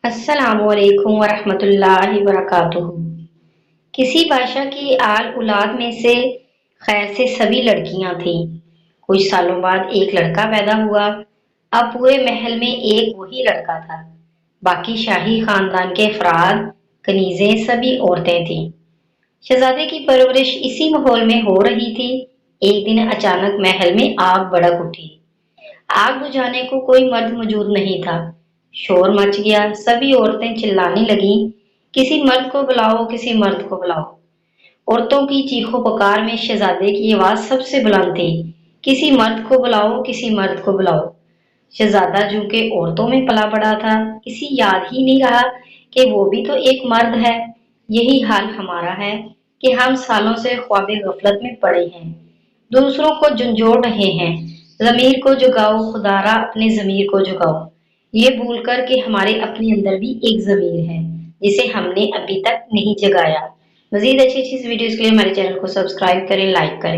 السلام علیکم ورحمۃ اللہ وبرکاتہ۔ کسی بادشاہ کی آل اولاد میں سے خیر سے سبھی لڑکیاں تھیں۔ کچھ سالوں بعد ایک لڑکا پیدا ہوا۔ اب پورے محل میں ایک وہی لڑکا تھا۔ باقی شاہی خاندان کے افراد، کنیزیں سبھی عورتیں تھیں۔ شہزادے کی پرورش اسی ماحول میں ہو رہی تھی۔ ایک دن اچانک محل میں آگ بھڑک اٹھی۔ آگ بجھانے کو کوئی مرد موجود نہیں تھا۔ شور مچ گیا، سبھی عورتیں چلانے لگیں، کسی مرد کو بلاؤ، کسی مرد کو بلاؤ۔ عورتوں کی چیخو پکار میں شہزادے کی آواز سب سے بلند تھی، کسی مرد کو بلاؤ، کسی مرد کو بلاؤ۔ شہزادہ جو کہ عورتوں میں پلا بڑا تھا، اسے یاد ہی نہیں رہا کہ وہ بھی تو ایک مرد ہے۔ یہی حال ہمارا ہے کہ ہم سالوں سے خواب غفلت میں پڑے ہیں، دوسروں کو جھنجھوڑ رہے ہیں۔ ضمیر کو جگاؤ خدارا، اپنے ضمیر کو جگاؤ، یہ بھول کر کہ ہمارے اپنے اندر بھی ایک ضمیر ہے جسے ہم نے ابھی تک نہیں جگایا۔ مزید اچھی ویڈیوز کے لیے ہمارے چینل کو سبسکرائب کریں، لائک کریں۔